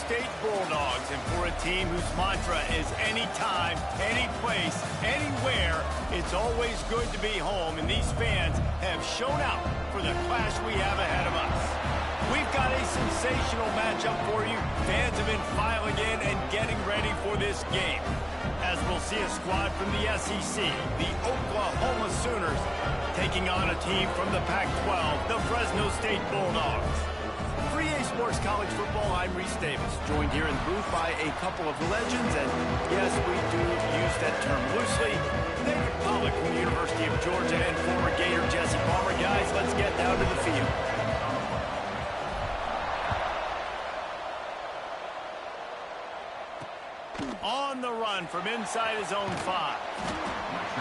State Bulldogs, and for a team whose mantra is anytime, any place, anywhere, it's always good to be home, and these fans have shown out for the clash we have ahead of us. We've got a sensational matchup for you. Fans have been filing in and getting ready for this game, as we'll see a squad from the SEC, the Oklahoma Sooners, taking on a team from the Pac-12, the Fresno State Bulldogs. For EA Sports College Football, I'm Reese Davis, joined here in the booth by a couple of legends, and yes, we do use that term loosely. David Pollack from the University of Georgia and former Gator Jesse Palmer. Guys, let's get down to the field. On the run from inside his own 5.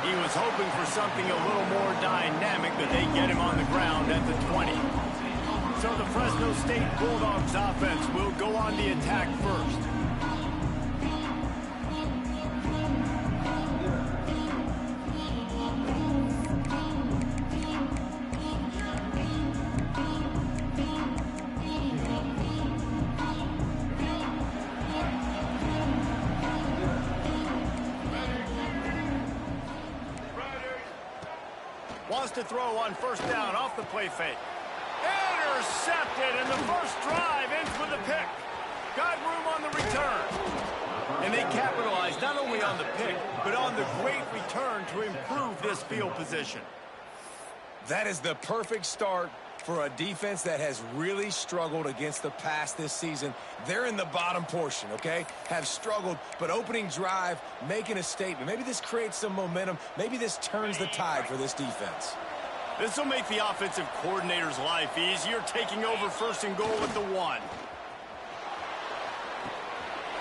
He was hoping for something a little more dynamic, but they get him on the ground at the 20. So the Fresno State Bulldogs offense will go on the attack first. Wants to throw on first down off the play fake. Intercepted, and the first drive ends with a pick. Got room on the return. And they capitalized not only on the pick, but on the great return to improve this field position. That is the perfect start for a defense that has really struggled against the pass this season. They're in the bottom portion, okay? Have struggled, but opening drive, making a statement. Maybe this creates some momentum. Maybe this turns the tide for this defense. This will make the offensive coordinator's life easier, taking over first and goal at the 1.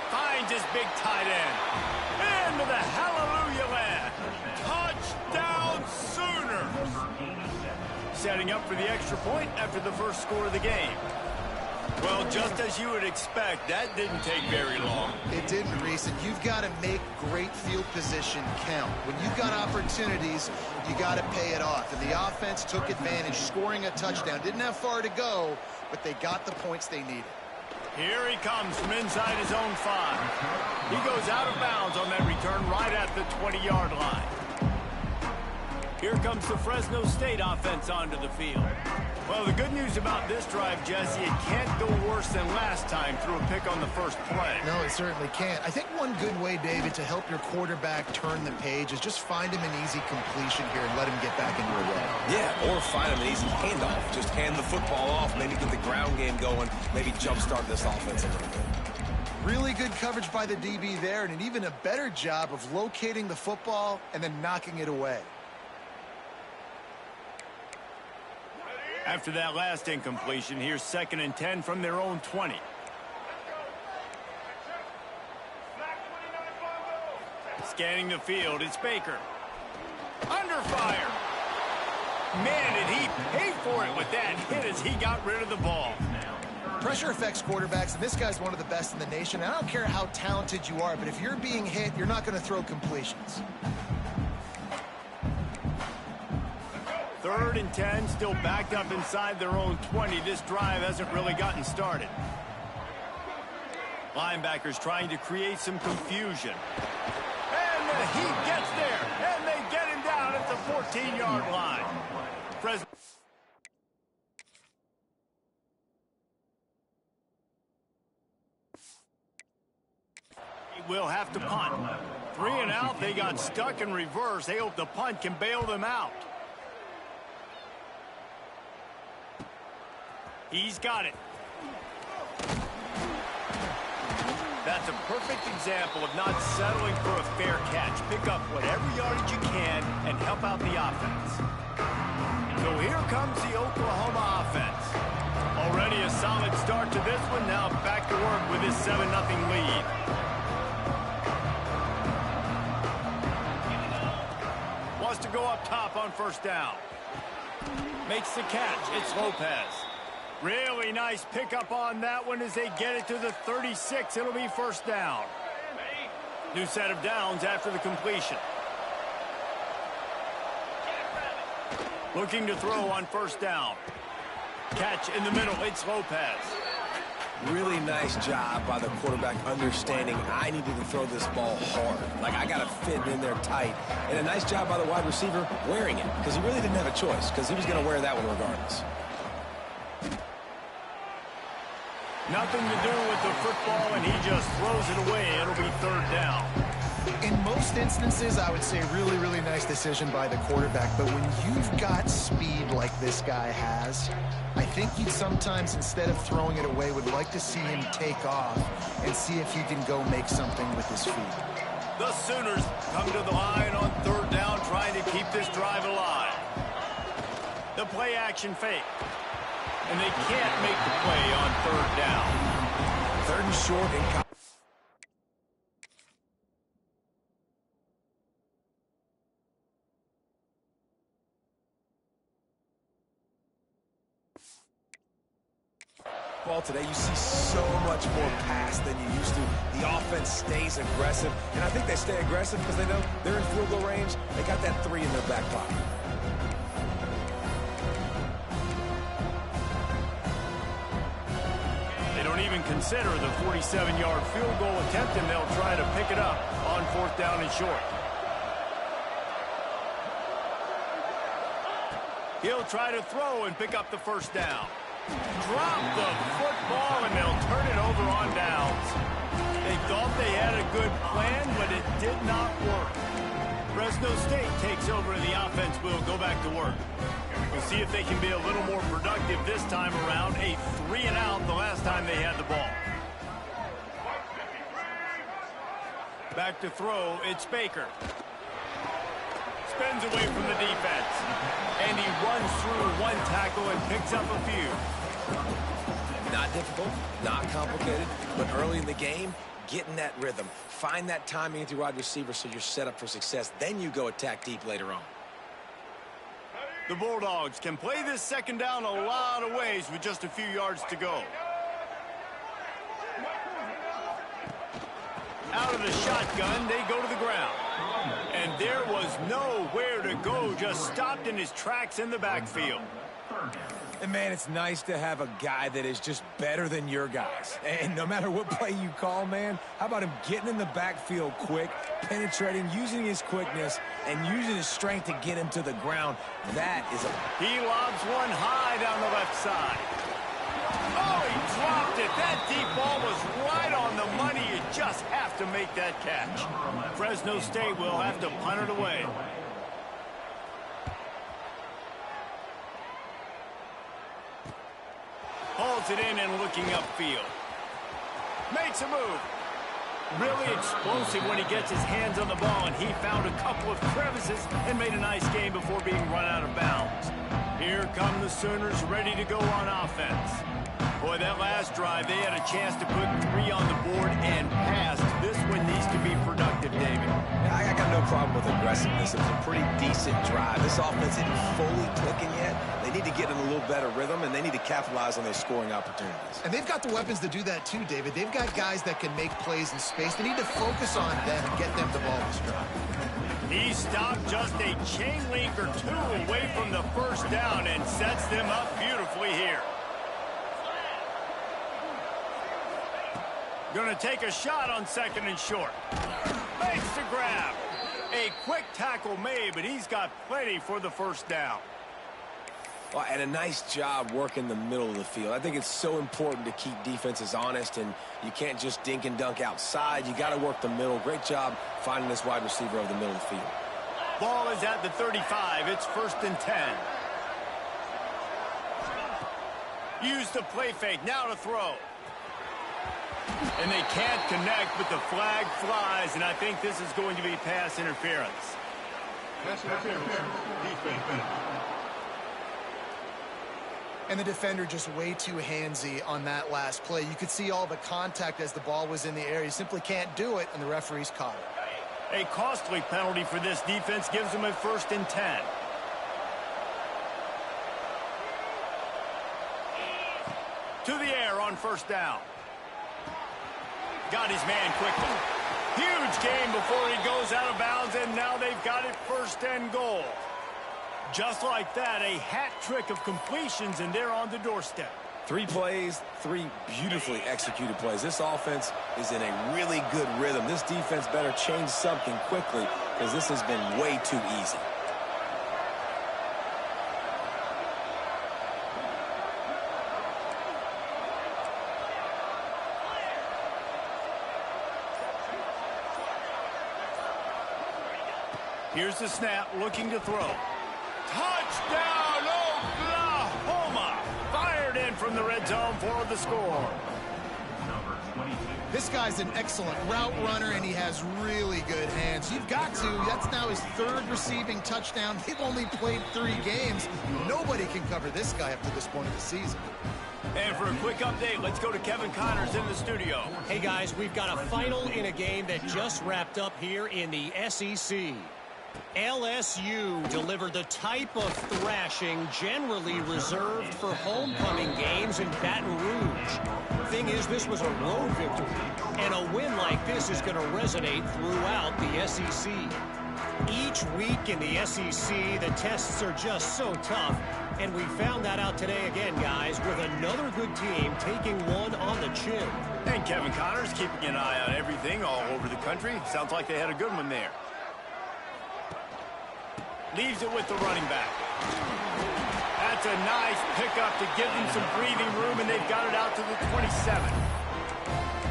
Finds his big tight end. Into the hallelujah land. Touchdown Sooners! Setting up for the extra point after the first score of the game. Well, just as you would expect, that didn't take very long. It didn't, Reese, and you've got to make great field position count. When you've got opportunities, you got to pay it off. And the offense took advantage, scoring a touchdown. Didn't have far to go, but they got the points they needed. Here he comes from inside his own 5. He goes out of bounds on that return right at the 20-yard line. Here comes the Fresno State offense onto the field. Well, the good news about this drive, Jesse, it can't go worse than last time through a pick on the first play. No, it certainly can't. I think one good way, David, to help your quarterback turn the page is just find him an easy completion here and let him get back into a run. Yeah, or find him an easy handoff. Just hand the football off, maybe get the ground game going, maybe jumpstart this offense a little bit. Really good coverage by the DB there, and an even a better job of locating the football and then knocking it away. After that last incompletion, here's 2nd and 10 from their own 20. Scanning the field, it's Baker. Under fire. Man, did he pay for it with that hit as he got rid of the ball. Pressure affects quarterbacks, and this guy's one of the best in the nation. I don't care how talented you are, but if you're being hit, you're not going to throw completions. 3rd and 10, still backed up inside their own 20. This drive hasn't really gotten started. Linebackers trying to create some confusion. And the heat gets there, and they get him down at the 14-yard line. Fresno. Will have to punt. 3 and out, they got stuck in reverse. They hope the punt can bail them out. He's got it. That's a perfect example of not settling for a fair catch. Pick up whatever yardage you can and help out the offense. So here comes the Oklahoma offense. Already a solid start to this one. Now back to work with his 7-0 lead. Wants to go up top on first down. Makes the catch. It's Lopez. Really nice pickup on that one as they get it to the 36. It'll be first down. New set of downs after the completion. Looking to throw on first down. Catch in the middle. It's Lopez. Really nice job by the quarterback understanding I needed to throw this ball hard. Like, I got to fit in there tight. And a nice job by the wide receiver wearing it, because he really didn't have a choice, because he was going to wear that one regardless. Nothing to do with the football, and he just throws it away. It'll be third down. In most instances, I would say really, really nice decision by the quarterback. But when you've got speed like this guy has, I think you'd sometimes, instead of throwing it away, would like to see him take off and see if he can go make something with his feet. The Sooners come to the line on third down, trying to keep this drive alive. The play action fake. And they can't make the play on third down. Third and short and ball today, you see so much more pass than you used to. The offense stays aggressive, and I think they stay aggressive because they know they're in field goal range. They got that 3 in their back pocket. They don't even consider the 47-yard field goal attempt, and they'll try to pick it up on fourth down and short. He'll try to throw and pick up the first down. Drop the football, and they'll turn it over on downs. They thought they had a good plan, but it did not work. Fresno State takes over, and the offense will go back to work. We'll see if they can be a little more productive this time around. A 3-and-out the last time they had the ball. Back to throw, it's Baker. Spins away from the defense. And he runs through one tackle and picks up a few. Not difficult, not complicated, but early in the game, get in that rhythm. Find that timing with your wide receiver so you're set up for success. Then you go attack deep later on. The Bulldogs can play this second down a lot of ways with just a few yards to go. Out of the shotgun, they go to the ground. And there was nowhere to go, just stopped in his tracks in the backfield. And, man, it's nice to have a guy that is just better than your guys. And no matter what play you call, man, how about him getting in the backfield quick, penetrating, using his quickness, and using his strength to get him to the ground. That is a... He lobs one high down the left side. Oh, he dropped it. That deep ball was right on the money. You just have to make that catch. Fresno State will have to punt it away. Hauls it in and looking upfield. Makes a move. Really explosive when he gets his hands on the ball, and he found a couple of crevices and made a nice game before being run out of bounds. Here come the Sooners ready to go on offense. Boy, that last drive, they had a chance to put 3 on the board and passed. This one needs to be productive, David. Yeah, I got no problem with aggressiveness. It was a pretty decent drive. This offense isn't fully clicking yet. They need to get in a little better rhythm, and they need to capitalize on their scoring opportunities. And they've got the weapons to do that too, David. They've got guys that can make plays in space. They need to focus on them and get them the ball this drive. He stopped just a chain link or 2 away from the first down and sets them up beautifully here. Going to take a shot on second and short. Makes the grab. A quick tackle made, but he's got plenty for the first down. Well, and a nice job working the middle of the field. I think it's so important to keep defenses honest, and you can't just dink and dunk outside. You got to work the middle. Great job finding this wide receiver over the middle of the field. Ball is at the 35. It's 1st and 10. Use the play fake. Now to throw. And they can't connect, but the flag flies, and I think this is going to be pass interference. Pass interference. Defense. And the defender just way too handsy on that last play. You could see all the contact as the ball was in the air. He simply can't do it, and the referees caught it. A costly penalty for this defense gives them a 1st and 10. To the air on first down. Got his man quickly. Huge game before he goes out of bounds, and now they've got it 1st and goal. Just like that, a hat trick of completions, and they're on the doorstep. 3 plays, 3 beautifully executed plays. This offense is in a really good rhythm. This defense better change something quickly because this has been way too easy. Here's the snap, looking to throw. Touchdown, Oklahoma! Fired in from the red zone for the score. This guy's an excellent route runner, and he has really good hands. You've got to. That's now his 3rd receiving touchdown. They've only played 3 games. Nobody can cover this guy up to this point of the season. And for a quick update, let's go to Kevin Connors in the studio. Hey, guys, we've got a final in a game that just wrapped up here in the SEC. LSU delivered the type of thrashing generally reserved for homecoming games in Baton Rouge. Thing is, this was a road victory, and a win like this is going to resonate throughout the SEC. Each week in the SEC, the tests are just so tough, and we found that out today again, guys, with another good team taking one on the chin. And Kevin Connors keeping an eye on everything all over the country. Sounds like they had a good one there. Leaves it with the running back. That's a nice pickup to give them some breathing room, and they've got it out to the 27.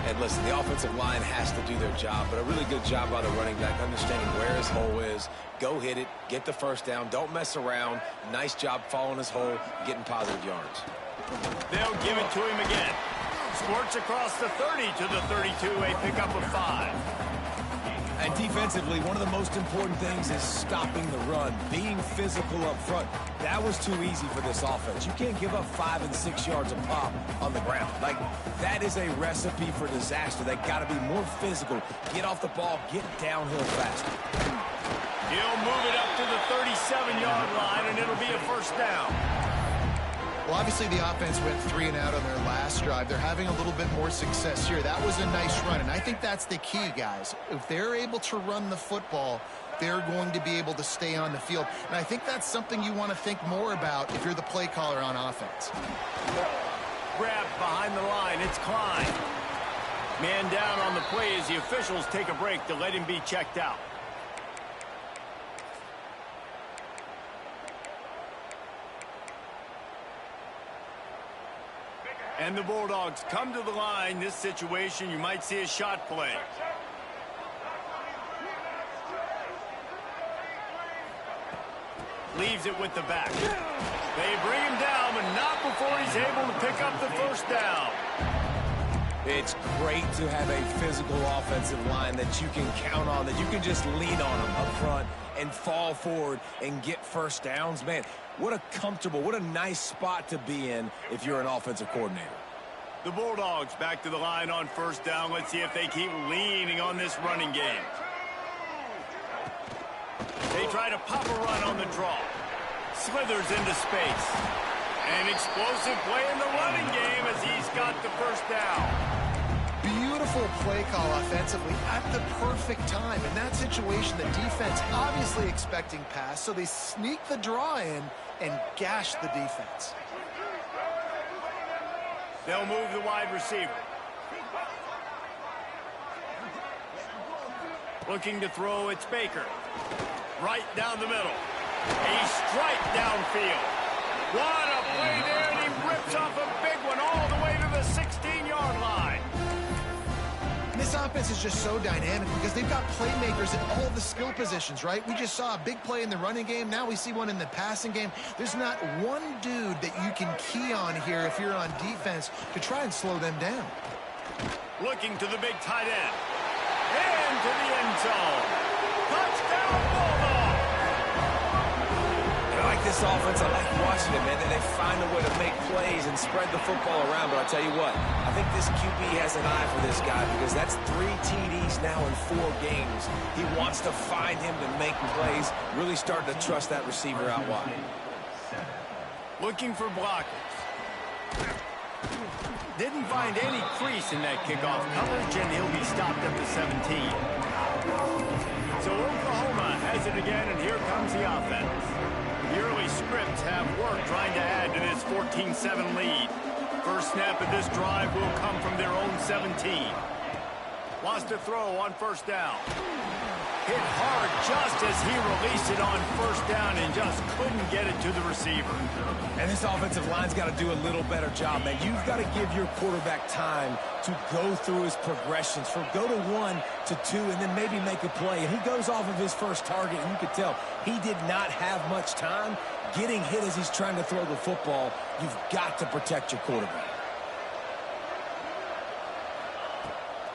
And listen, the offensive line has to do their job, but a really good job by the running back, understanding where his hole is. Go hit it, get the first down, don't mess around. Nice job following his hole, getting positive yards. They'll give it to him again. Squirts across the 30 to the 32, a pickup of 5. And defensively, one of the most important things is stopping the run, being physical up front. That was too easy for this offense. You can't give up 5 and 6 yards a pop on the ground. Like, that is a recipe for disaster. They got to be more physical. Get off the ball, get downhill faster. He'll move it up to the 37-yard line, and it'll be a first down. Well, obviously the offense went 3 and out on their last drive. They're having a little bit more success here. That was a nice run, and I think that's the key, guys. If they're able to run the football, they're going to be able to stay on the field. And I think that's something you want to think more about if you're the play caller on offense. Grab behind the line. It's Klein. Man down on the play as the officials take a break to let him be checked out. And the Bulldogs come to the line. This situation, you might see a shot play. Leaves it with the back. They bring him down, but not before he's able to pick up the first down. It's great to have a physical offensive line that you can count on, that you can just lean on them up front and fall forward and get first downs. Man, what a comfortable, what a nice spot to be in if you're an offensive coordinator. The Bulldogs back to the line on first down. Let's see if they keep leaning on this running game. They try to pop a run on the draw. Slithers into space. An explosive play in the running game as he's got the first down. Beautiful play call offensively at the perfect time. In that situation, the defense obviously expecting pass, so they sneak the draw in and gash the defense. They'll move the wide receiver. Looking to throw, it's Baker. Right down the middle. A strike downfield. What a play there, and he rips off a big one all the way to the 16-yard line. This offense is just so dynamic because they've got playmakers at all the skill positions, right? We just saw a big play in the running game. Now we see one in the passing game. There's not one dude that you can key on here if you're on defense to try and slow them down. Looking to the big tight end. Into the end zone. Touchdown, Bulldogs! I like this offense. I like watching it, man. They find a way to make plays and spread the football around. But I'll tell you what, I think this QB has an eye for this guy because that's 3 TDs now in 4 games. He wants to find him to make plays, really starting to trust that receiver out wide. Looking for blockers. Didn't find any crease in that kickoff coverage, and he'll be stopped at the 17. So Oklahoma has it again, and here comes the offense. The early scripts have worked trying to add to this 14-7 lead. First snap of this drive will come from their own 17. Wants to throw on first down. Hit hard just as he released it on first down and just couldn't get it to the receiver. And this offensive line's got to do a little better job, man. You've got to give your quarterback time to go through his progressions, from go to 1 to 2, and then maybe make a play. And he goes off of his first target, and you could tell he did not have much time getting hit as he's trying to throw the football. You've got to protect your quarterback.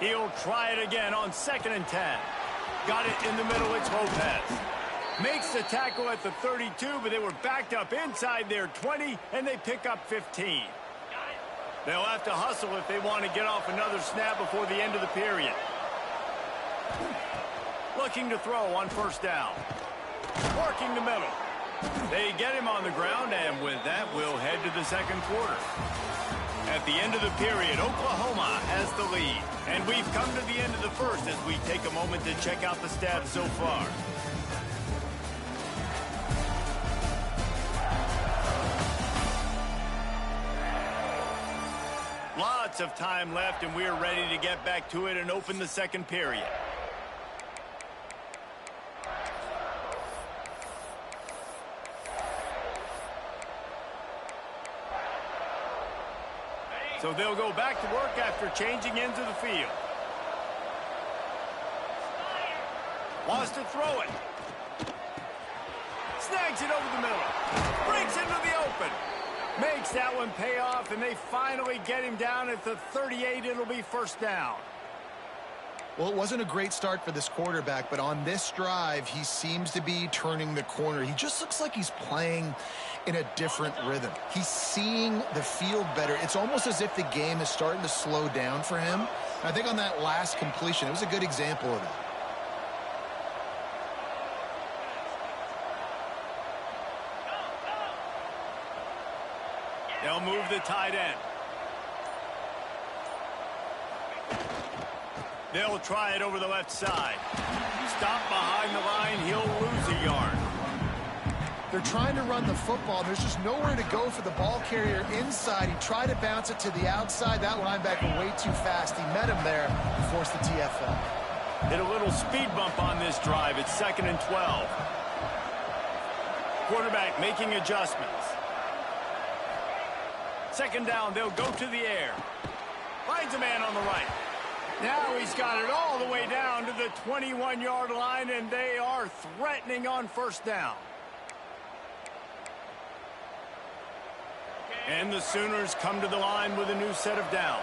He'll try it again on 2nd and 10. Got it in the middle. It's Lopez. Makes the tackle at the 32, but they were backed up inside their 20, and they pick up 15. They'll have to hustle if they want to get off another snap before the end of the period. Looking to throw on first down. Working the middle. They get him on the ground, and with that, we'll head to the second quarter. At the end of the period, Oklahoma has the lead. And we've come to the end of the first as we take a moment to check out the stats so far. Lots of time left, and we're ready to get back to it and open the second period. So they'll go back to work after changing into the field. Wants to throw it. Snags it over the middle. Breaks into the open. Makes that one pay off, and they finally get him down at the 38. It'll be first down. Well, it wasn't a great start for this quarterback, but on this drive, he seems to be turning the corner. He just looks like he's playing in a different rhythm. He's seeing the field better. It's almost as if the game is starting to slow down for him. And I think on that last completion, it was a good example of that. They'll move the tight end. They'll try it over the left side. Stop behind the line. He'll lose a yard. They're trying to run the football. There's just nowhere to go for the ball carrier inside. He tried to bounce it to the outside. That linebacker way too fast. He met him there and forced the TFL. Hit a little speed bump on this drive. It's 2nd and 12. Quarterback making adjustments. 2nd down, they'll go to the air. Finds a man on the right. Now he's got it all the way down to the 21-yard line, and they are threatening on first down. And the Sooners come to the line with a new set of downs.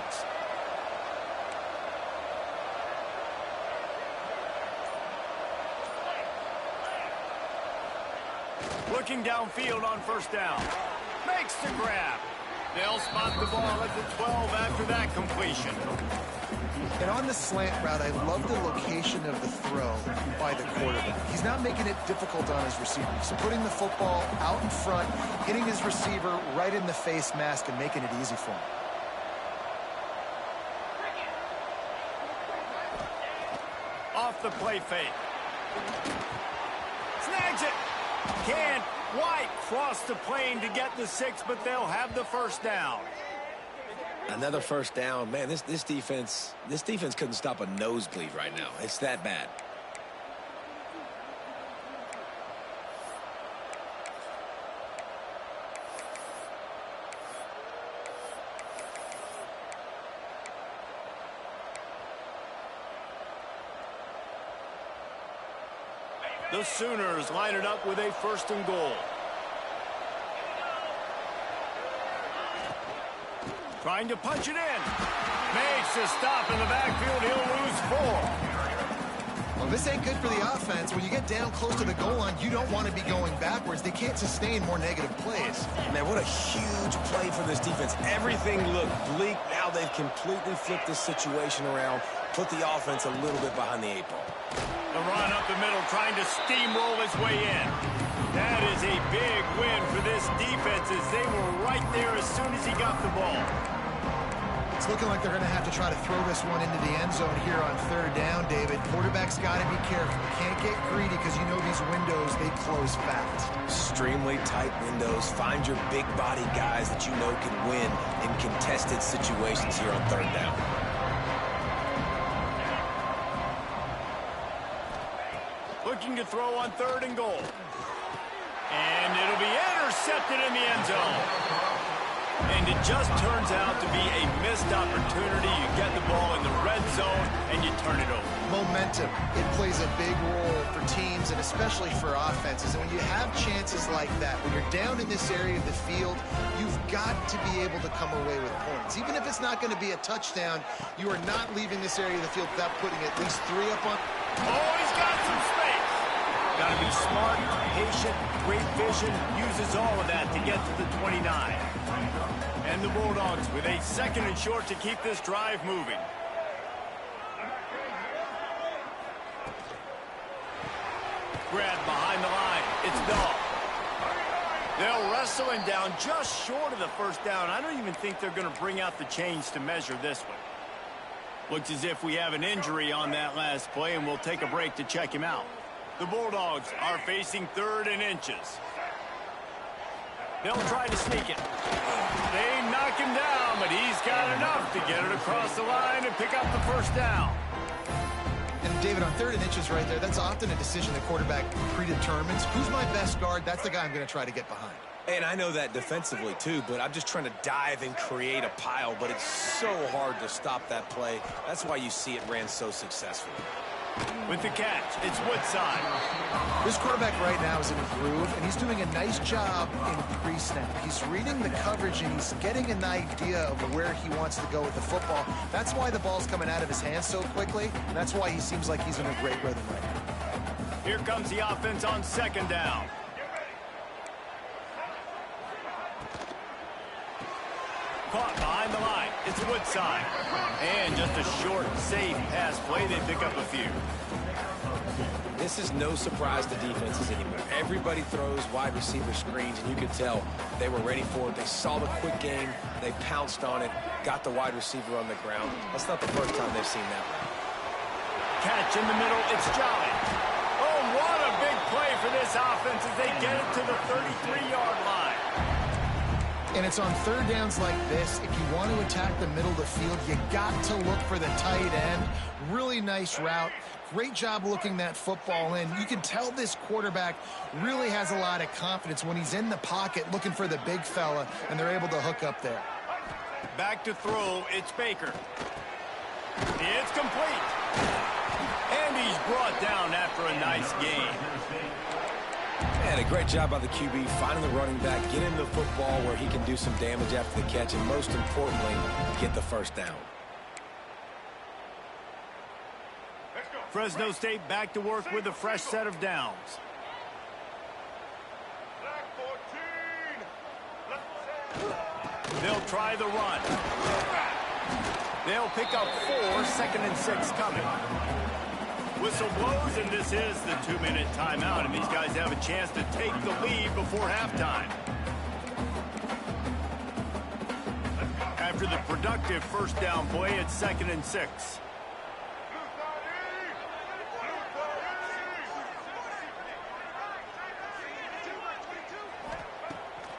Looking downfield on first down. Makes the grab. They'll spot the ball at the 12 after that completion. And on the slant route, I love the location of the throw by the quarterback. He's not making it difficult on his receiver. So putting the football out in front, hitting his receiver right in the face mask and making it easy for him. Off the play fake. Snags it. Can't quite cross the plane to get the 6, but they'll have the first down. Another first down. Man, this defense couldn't stop a nosebleed right now. It's that bad. The Sooners line it up with a 1st and goal. Trying to punch it in. Makes a stop in the backfield. He'll lose 4. Well, this ain't good for the offense. When you get down close to the goal line, you don't want to be going backwards. They can't sustain more negative plays. Man, what a huge play for this defense. Everything looked bleak. Now they've completely flipped this situation around, put the offense a little bit behind the 8 ball. The run up the middle, trying to steamroll his way in. That is a big win for this defense as they were right there as soon as he got the ball. It's looking like they're going to have to try to throw this one into the end zone here on third down, David. Quarterback's got to be careful. You can't get greedy because you know these windows, they close fast. Extremely tight windows. Find your big body guys that you know can win in contested situations here on third down. Looking to throw on 3rd and goal. And it'll be intercepted in the end zone. And it just turns out to be a missed opportunity. You get the ball in the red zone, and you turn it over. Momentum. It plays a big role for teams and especially for offenses. And when you have chances like that, when you're down in this area of the field, you've got to be able to come away with points. Even if it's not going to be a touchdown, you are not leaving this area of the field without putting at least 3 up on. Oh, he's got some space. Got to be smart, patient, great vision, uses all of that to get to the 29. And the Bulldogs with a 2nd and short to keep this drive moving. Grab behind the line. It's Dahl. They'll wrestle him down just short of the 1st down. I don't even think they're going to bring out the chains to measure this one. Looks as if we have an injury on that last play, and we'll take a break to check him out. The Bulldogs are facing 3rd and inches. They'll try to sneak it. They knock him down, but he's got enough to get it across the line and pick up the 1st down. And David, on 3rd and inches right there, that's often a decision the quarterback predetermines. Who's my best guard? That's the guy I'm going to try to get behind. And I know that defensively, too, but I'm just trying to dive and create a pile, but it's so hard to stop that play. That's why you see it ran so successfully. With the catch, it's Woodside. This quarterback right now is in a groove, and he's doing a nice job in pre-snap. He's reading the coverage, and he's getting an idea of where he wants to go with the football. That's why the ball's coming out of his hands so quickly, and that's why he seems like he's in a great rhythm right now. Here comes the offense on 2nd down. Caught behind the line. It's Woodside. And just a short, safe pass play. They pick up a few. This is no surprise to defenses anymore. Everybody throws wide receiver screens, and you could tell they were ready for it. They saw the quick game. They pounced on it, got the wide receiver on the ground. That's not the first time they've seen that. Catch in the middle. It's Jolly. Oh, what a big play for this offense as they get it to the 33-yard line. And it's on 3rd downs like this. If you want to attack the middle of the field, you got to look for the tight end. Really nice route. Great job looking that football in. You can tell this quarterback really has a lot of confidence when he's in the pocket looking for the big fella, and they're able to hook up there. Back to throw. It's Baker. It's complete. And he's brought down after a nice game. And a great job by the QB finding the running back, get him the football where he can do some damage after the catch, and most importantly, get the 1st down. Fresno State back to work with a fresh set of downs. They'll try the run. They'll pick up 4, 2nd and 6 coming. Whistle blows, and this is the 2-minute timeout, and these guys have a chance to take the lead before halftime. After the productive 1st down play, it's 2nd and 6.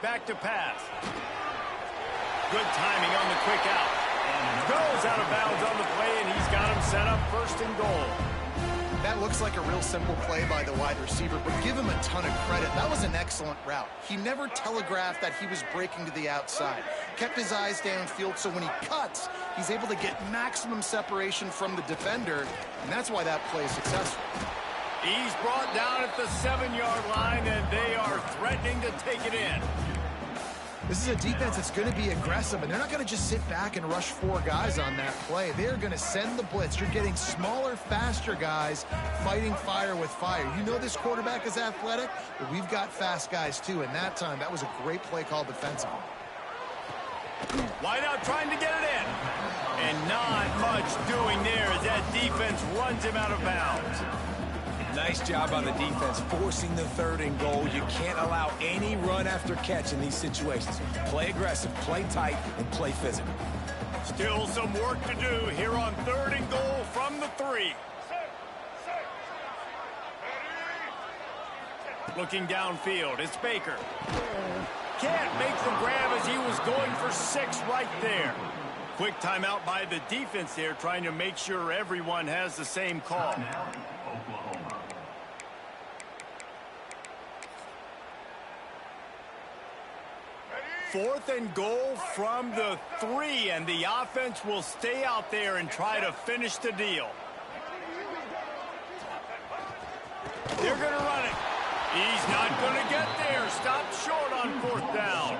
Back to pass. Good timing on the quick out. Goes out of bounds on the play, and he's got him set up 1st and goal. That looks like a real simple play by the wide receiver, but give him a ton of credit. That was an excellent route. He never telegraphed that he was breaking to the outside. Kept his eyes downfield, so when he cuts, he's able to get maximum separation from the defender, and that's why that play is successful. He's brought down at the 7-yard line, and they are threatening to take it in. This is a defense that's going to be aggressive, and they're not going to just sit back and rush 4 guys on that play. They're going to send the blitz. You're getting smaller, faster guys fighting fire with fire. You know this quarterback is athletic, but we've got fast guys too, and that time, that was a great play call defensively. Wide out trying to get it in. And not much doing there as that defense runs him out of bounds. Nice job on the defense, forcing the 3rd and goal. You can't allow any run after catch in these situations. Play aggressive, play tight, and play physical. Still some work to do here on 3rd and goal from the 3. Looking downfield, it's Baker. Can't make the grab as he was going for 6 right there. Quick timeout by the defense there, trying to make sure everyone has the same call. 4th and goal from the 3, and the offense will stay out there and try to finish the deal. They're going to run it. He's not going to get there. Stopped short on 4th down.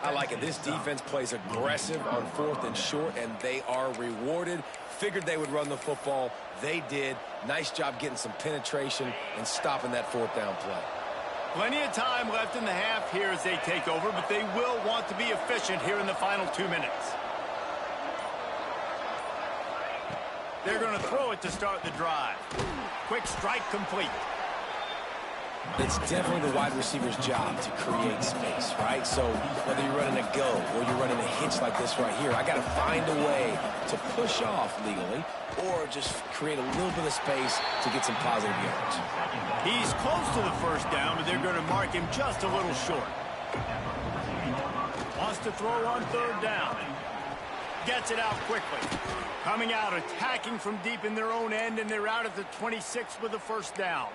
I like it. This defense plays aggressive on 4th and short, and they are rewarded. Figured they would run the football. They did. Nice job getting some penetration and stopping that 4th down play. Plenty of time left in the half here as they take over, but they will want to be efficient here in the final 2 minutes. They're going to throw it to start the drive. Quick strike complete. It's definitely the wide receiver's job to create space, right? So whether you're running a go or you're running a hitch like this right here, I got to find a way to push off legally or just create a little bit of space to get some positive yards. He's close to the 1st down, but they're going to mark him just a little short. Wants to throw on 3rd down. Gets it out quickly. Coming out, attacking from deep in their own end, and they're out at the 26 with the 1st down.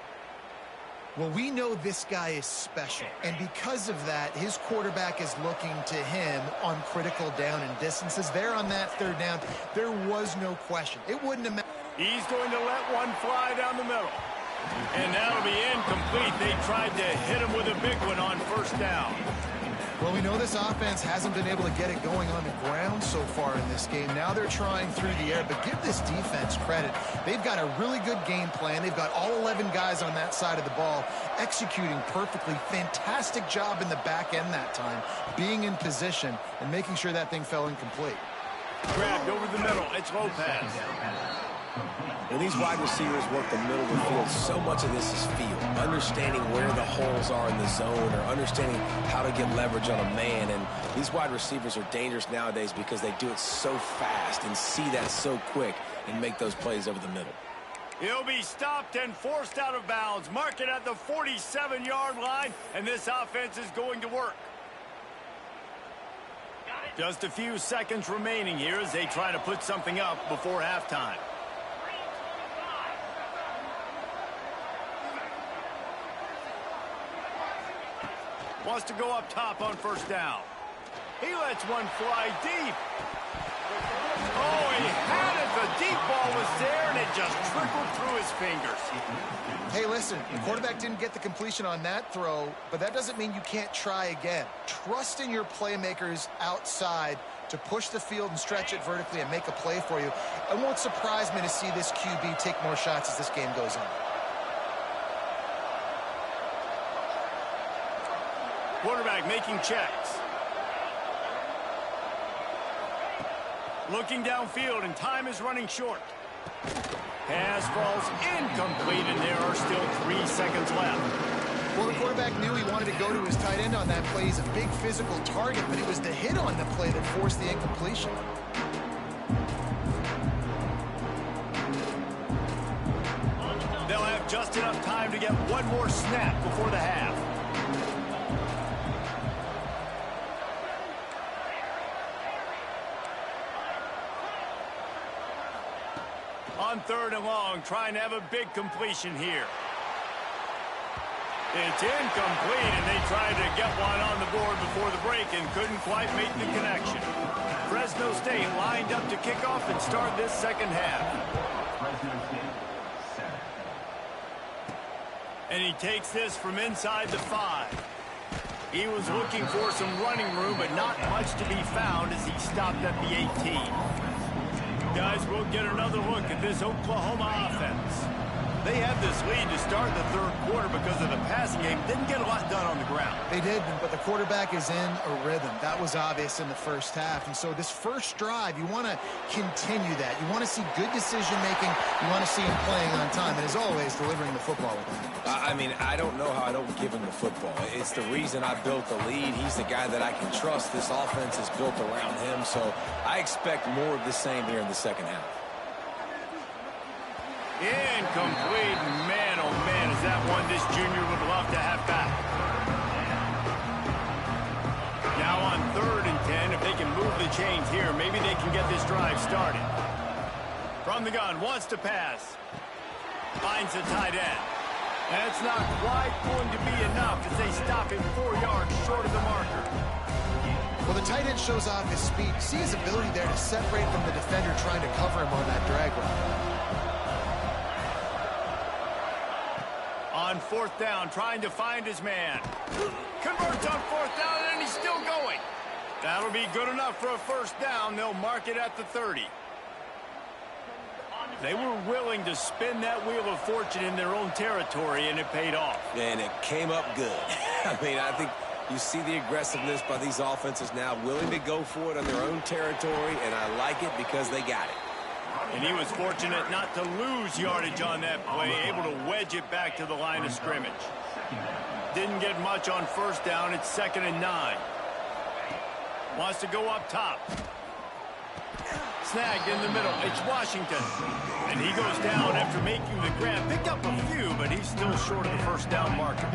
Well, we know this guy is special, and because of that, his quarterback is looking to him on critical down and distances. There on that 3rd down, there was no question. It wouldn't have mattered. He's going to let one fly down the middle. And that'll be incomplete. They tried to hit him with a big one on 1st down. Well, we know this offense hasn't been able to get it going on the ground so far in this game. Now they're trying through the air, but give this defense credit. They've got a really good game plan. They've got all 11 guys on that side of the ball executing perfectly. Fantastic job in the back end that time, being in position and making sure that thing fell incomplete. Grabbed over the middle. It's Lopez. When these wide receivers work the middle of the field, so much of this is feel. Understanding where the holes are in the zone or understanding how to get leverage on a man. And these wide receivers are dangerous nowadays because they do it so fast and see that so quick and make those plays over the middle. He'll be stopped and forced out of bounds. Mark it at the 47-yard line, and this offense is going to work. Just a few seconds remaining here as they try to put something up before halftime. Wants to go up top on 1st down. He lets one fly deep. Oh, he had it. The deep ball was there, and it just trickled through his fingers. Hey, listen, the quarterback didn't get the completion on that throw, but that doesn't mean you can't try again. Trust in your playmakers outside to push the field and stretch it vertically and make a play for you. It won't surprise me to see this QB take more shots as this game goes on. Quarterback making checks. Looking downfield, and time is running short. Pass falls incomplete, and there are still 3 seconds left. Well, the quarterback knew he wanted to go to his tight end on that play. He's a big physical target, but it was the hit on the play that forced the incompletion. They'll have just enough time to get one more snap before the half. On 3rd and long, trying to have a big completion here. It's incomplete, and they tried to get one on the board before the break and couldn't quite make the connection. Fresno State lined up to kick off and start this 2nd half. And he takes this from inside the 5. He was looking for some running room, but not much to be found as he stopped at the 18. Guys, we'll get another look at this Oklahoma offense. They had this lead to start the third quarter because of the passing game. Didn't get a lot done on the ground. They did, but the quarterback is in a rhythm. That was obvious in the first half. And so this first drive, you want to continue that. You want to see good decision-making. You want to see him playing on time. And as always, delivering the football with him. I mean, I don't know how I don't give him the football. It's the reason I built the lead. He's the guy that I can trust. This offense is built around him. So I expect more of the same here in the second half. Incomplete. Man, oh man, is that one this junior would love to have back. Now on 3rd and 10, if they can move the chains here, maybe they can get this drive started. From the gun, wants to pass. Finds the tight end. And it's not quite going to be enough as they stop him 4 yards short of the marker. Well, the tight end shows off his speed. See his ability there to separate from the defender trying to cover him on that drag route. On 4th down, trying to find his man. Converts on 4th down, and he's still going. That'll be good enough for a first down. They'll mark it at the 30. They were willing to spin that wheel of fortune in their own territory, and it paid off. And it came up good. I mean, I think you see the aggressiveness by these offenses now, willing to go for it on their own territory, and I like it because they got it. And he was fortunate not to lose yardage on that play, able to wedge it back to the line of scrimmage. Didn't get much on 1st down. It's 2nd and 9. Wants to go up top. Snagged in the middle. It's Washington. And he goes down after making the grab. Picked up a few, but he's still short of the first down marker.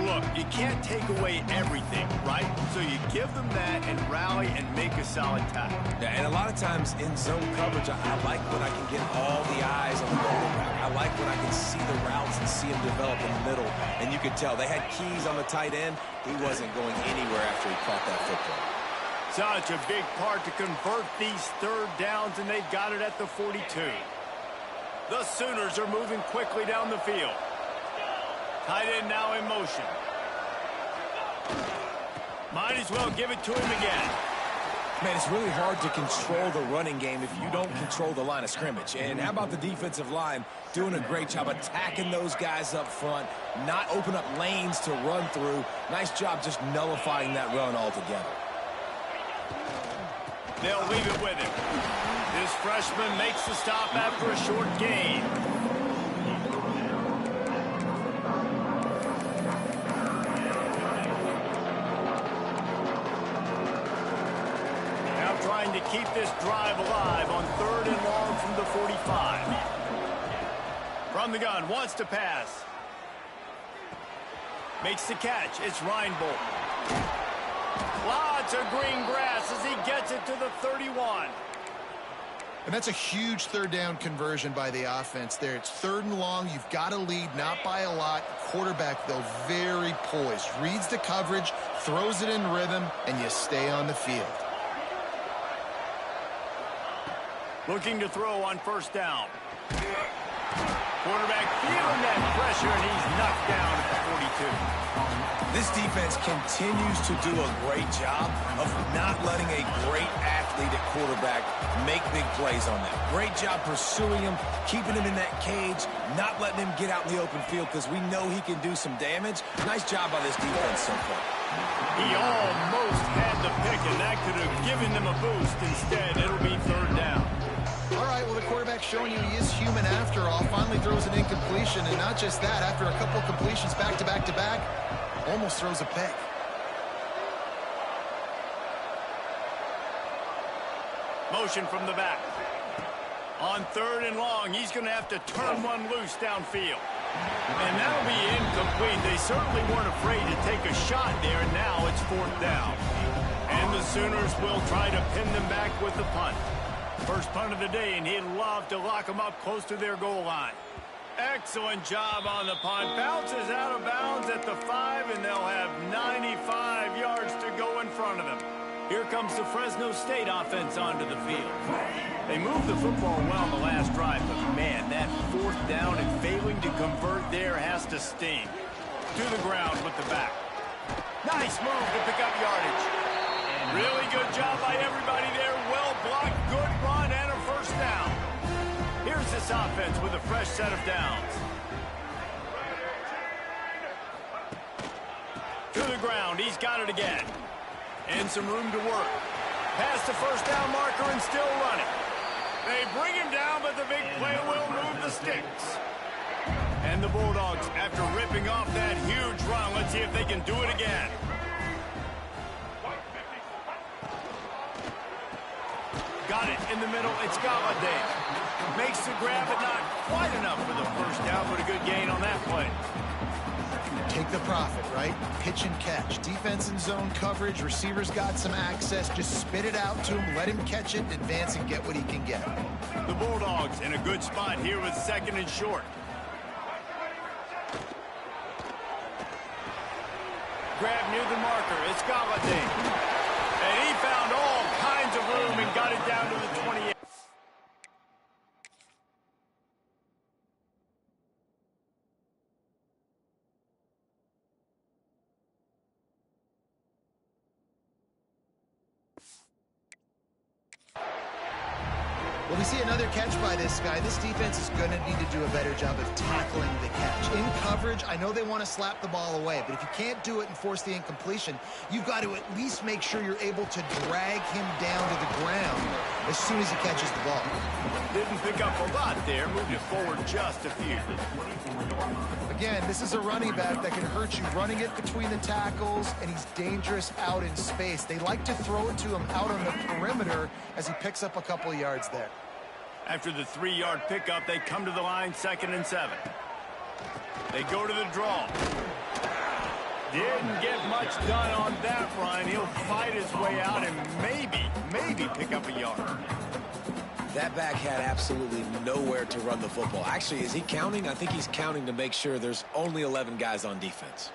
Look, you can't take away everything, right? So you give them that and rally and make a solid tackle. Yeah, and a lot of times in zone coverage, I like when I can get all the eyes on the quarterback. I like when I can see the routes and see him develop in the middle. And you could tell they had keys on the tight end. He wasn't going anywhere after he caught that football. Such a big part to convert these 3rd downs, and they've got it at the 42. The Sooners are moving quickly down the field. Tight end now in motion. Might as well give it to him again. Man, it's really hard to control the running game if you don't control the line of scrimmage. And how about the defensive line doing a great job attacking those guys up front, not open up lanes to run through. Nice job just nullifying that run altogether. They'll leave it with him. This freshman makes the stop after a short gain. Trying to keep this drive alive on 3rd and long from the 45. From the gun, wants to pass. Makes the catch. It's Reinbold. Lots of green grass as he gets it to the 31. And that's a huge 3rd down conversion by the offense there. It's 3rd and long. You've got to lead, not by a lot. Quarterback, though, very poised. Reads the coverage, throws it in rhythm, and you stay on the field. Looking to throw on 1st down. Quarterback feeling that pressure, and he's knocked down at the 42. This defense continues to do a great job of not letting a great athlete at quarterback make big plays on them. Great job pursuing him, keeping him in that cage, not letting him get out in the open field because we know he can do some damage. Nice job by this defense so far. He almost had the pick, and that could have given them a boost. Instead, it'll be 3rd down. All right, well, the quarterback's showing you he is human after all. Finally throws an incompletion, and not just that, after a couple of completions back-to-back-to-back, almost throws a pick. Motion from the back. On 3rd and long, he's going to have to turn one loose downfield. And that'll be incomplete. They certainly weren't afraid to take a shot there, and now it's 4th down. And the Sooners will try to pin them back with the punt. First punt of the day, and he'd love to lock them up close to their goal line. Excellent job on the punt. Bounces out of bounds at the 5, and they'll have 95 yards to go in front of them. Here comes the Fresno State offense onto the field. They moved the football well on the last drive, but man, that 4th down and failing to convert there has to sting. To the ground with the back. Nice move to pick up yardage. Really good job by everybody there. Well blocked, good run, and a first down. Here's moves this offense with a fresh set of downs. To the ground, he's got it again. And some room to work. Past the first down marker and still running. They bring him down, but the big play will move the sticks. And the Bulldogs, after ripping off that huge run, let's see if they can do it again. Got it in the middle. It's Galladay. Makes the grab, but not quite enough for the first down, but a good gain on that play. Take the profit, right? Pitch and catch. Defense and zone coverage. Receivers got some access. Just spit it out to him. Let him catch it, advance, and get what he can get. The Bulldogs in a good spot here with second and short. Grab near the marker. It's Galladay. And he found all kinds of room and got it down to the 28. Well, we see another catch by this guy. This defense is going to need to do a better job of tackling the catch. In coverage, I know they want to slap the ball away, but if you can't do it and force the incompletion, you've got to at least make sure you're able to drag him down to the ground as soon as he catches the ball. Didn't pick up a lot there, moved it forward just a few. Again, this is a running back that can hurt you running it between the tackles, and he's dangerous out in space. They like to throw it to him out on the perimeter as he picks up a couple of yards there. After the 3-yard pickup, they come to the line 2nd and 7. They go to the draw. Didn't get much done on that run. He'll fight his way out and maybe pick up a yard. That back had absolutely nowhere to run the football. Actually, is he counting? I think he's counting to make sure there's only 11 guys on defense.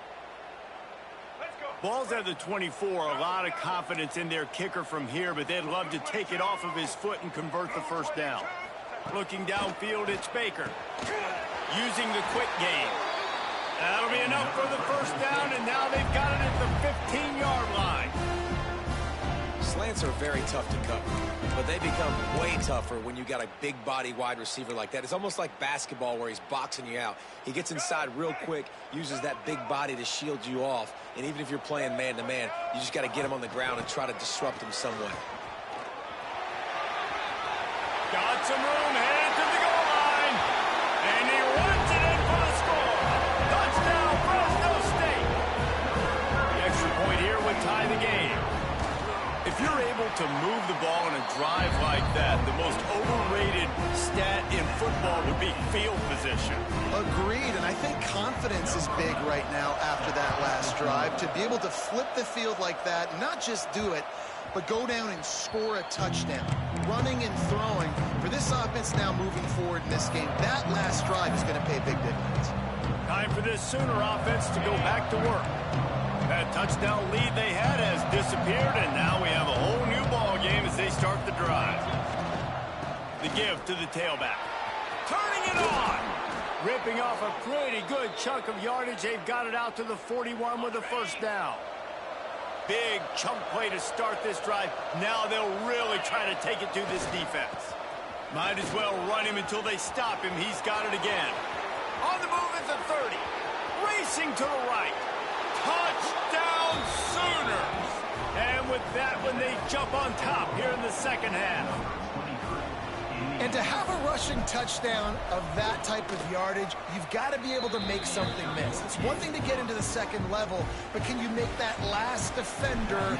Ball's at the 24. A lot of confidence in their kicker from here, but they'd love to take it off of his foot and convert the first down. Looking downfield, it's Baker. Using the quick game. That'll be enough for the first down, and now they've got it at the 15-yard line. Slants are very tough to cover, but they become way tougher when you got a big body wide receiver like that. It's almost like basketball where he's boxing you out. He gets inside real quick, uses that big body to shield you off, and even if you're playing man-to-man, you just got to get him on the ground and try to disrupt him some way. Got some room, headed to the goal line, and he runs it in for the score. Touchdown, Fresno State. The extra point here would tie the game. If you're able to move the ball in a drive like that, the most overrated stat in football would be field position. Agreed, and I think confidence is big right now after that last drive. To be able to flip the field like that, not just do it, but go down and score a touchdown. Running and throwing. For this offense now moving forward in this game, that last drive is going to pay big dividends. Time for this Sooner offense to go back to work. That touchdown lead they had has disappeared, and now we have a whole new ball game as they start the drive. The give to the tailback. Turning it on! Ripping off a pretty good chunk of yardage. They've got it out to the 41 with a first down. Big chunk play to start this drive. Now they'll really try to take it to this defense. Might as well run him until they stop him. He's got it again. On the move at the 30. Racing to the right. Touchdown Sooners! And with that one, they jump on top here in the second half. And to have a rushing touchdown of that type of yardage, you've got to be able to make something miss. It's one thing to get into the second level, but can you make that last defender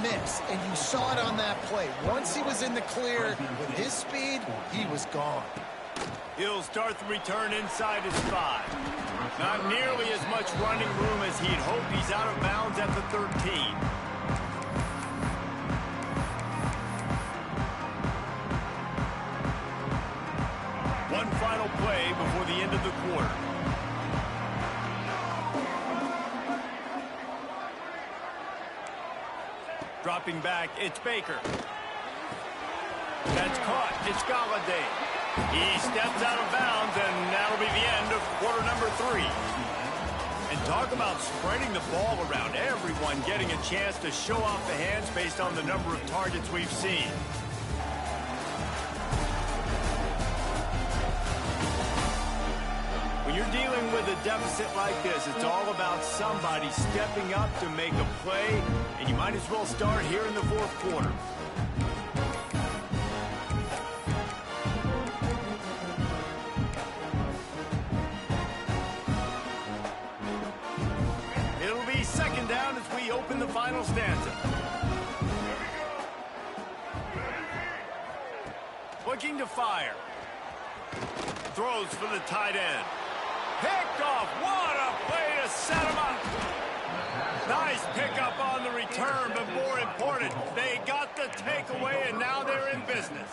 miss? And you saw it on that play. Once he was in the clear, with his speed, he was gone. He'll start the return inside his 5. Not nearly as much running room as he'd hoped. He's out of bounds at the 13. One final play before the end of the quarter. Dropping back, it's Baker. That's caught. It's Galladay. He steps out of bounds, and that'll be the end of quarter number 3. And talk about spreading the ball around. Everyone getting a chance to show off the hands based on the number of targets we've seen. with a deficit like this, it's all about somebody stepping up to make a play, and you might as well start here in the fourth quarter. It'll be second down as we open the final stanza. Looking to fire. Throws for the tight end. Picked off. What a play to set him up. Nice pickup on the return, but more important, they got the takeaway, and now they're in business.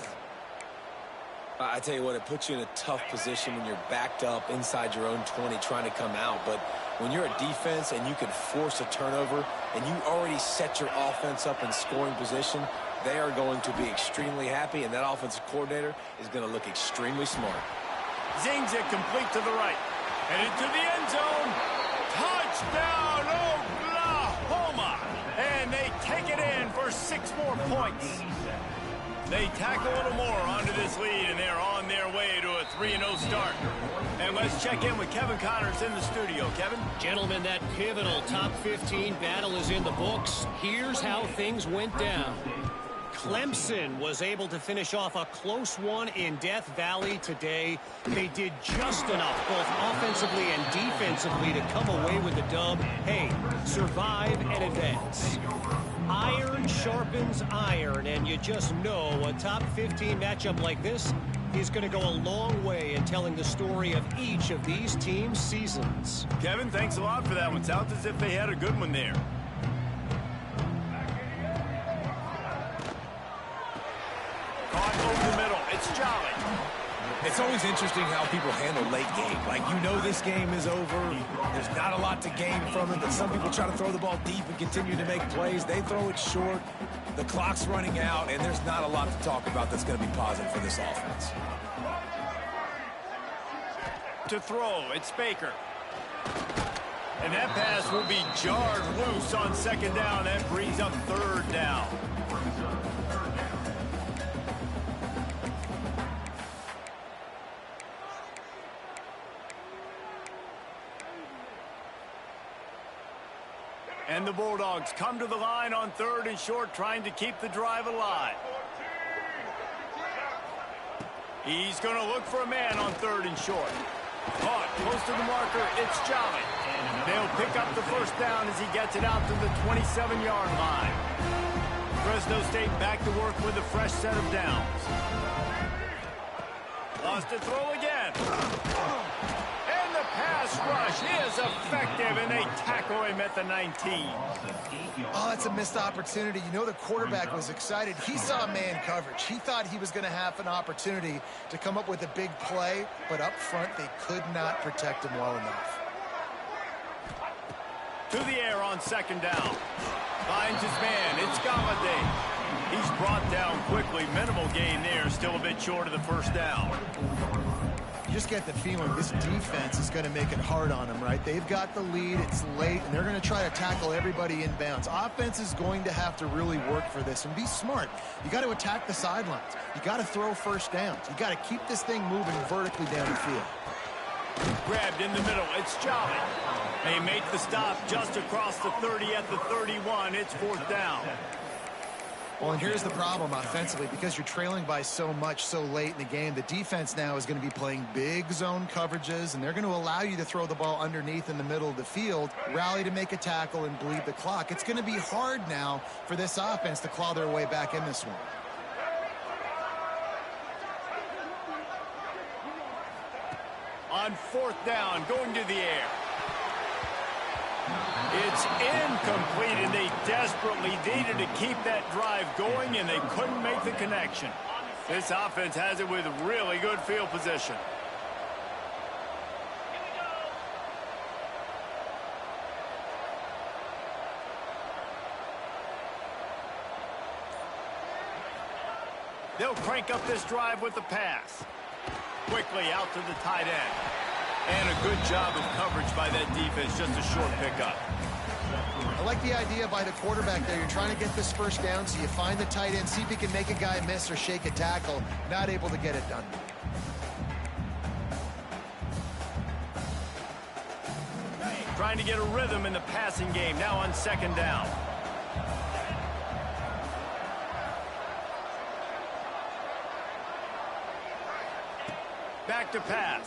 I tell you what, it puts you in a tough position when you're backed up inside your own 20 trying to come out. But when you're a defense and you can force a turnover and you already set your offense up in scoring position, they are going to be extremely happy, and that offensive coordinator is going to look extremely smart. Zings it complete to the right. Headed to the end zone. Touchdown, Oklahoma! And they take it in for 6 more points. They tack a little more onto this lead, and they're on their way to a 3-0 start. And let's check in with Kevin Connors in the studio. Kevin? Gentlemen, that pivotal top 15 battle is in the books. Here's how things went down. Clemson was able to finish off a close one in Death Valley today. They did just enough, both offensively and defensively, to come away with the dub. Hey, survive and advance. Iron sharpens iron, and you just know a top 15 matchup like this is going to go a long way in telling the story of each of these teams' seasons. Kevin, thanks a lot for that one. Sounds as if they had a good one there. Caught over the middle. It's Jolly. It's always interesting how people handle late game. Like, you know this game is over. There's not a lot to gain from it, but some people try to throw the ball deep and continue to make plays. They throw it short. The clock's running out, and there's not a lot to talk about that's going to be positive for this offense. To throw, it's Baker. And that pass will be jarred loose on second down. That brings up third down. And the Bulldogs come to the line on third and short, trying to keep the drive alive. He's going to look for a man on third and short. Caught close to the marker. It's Jolly. They'll pick up the first down as he gets it out to the 27-yard line. Fresno State back to work with a fresh set of downs. Lost to throw again. And the pass rush is effective, and they tackle him at the 19. Oh, that's a missed opportunity. You know, the quarterback was excited. He saw man coverage. He thought he was going to have an opportunity to come up with a big play, but up front, they could not protect him well enough. To the air on second down. Finds his man. It's Galladay. He's brought down quickly. Minimal gain there. Still a bit short of the first down. You just get the feeling this defense is going to make it hard on them, right? They've got the lead. It's late, and they're going to try to tackle everybody inbounds. Offense is going to have to really work for this and be smart. You got to attack the sidelines. You got to throw first downs. You got to keep this thing moving vertically down the field. Grabbed in the middle. It's Jolly. They make the stop just across the 30 at the 31. It's fourth down. Well, and here's the problem offensively. Because you're trailing by so much so late in the game, the defense now is going to be playing big zone coverages, and they're going to allow you to throw the ball underneath in the middle of the field, rally to make a tackle, and bleed the clock. It's going to be hard now for this offense to claw their way back in this one. On fourth down, going to the air. It's incomplete, and they desperately needed to keep that drive going, and they couldn't make the connection. This offense has it with really good field position. They'll crank up this drive with the pass. Quickly out to the tight end. And a good job of coverage by that defense, just a short pickup. I like the idea by the quarterback there. You're trying to get this first down, so you find the tight end, see if he can make a guy miss or shake a tackle. Not able to get it done. trying to get a rhythm in the passing game now on second down. Back to pass.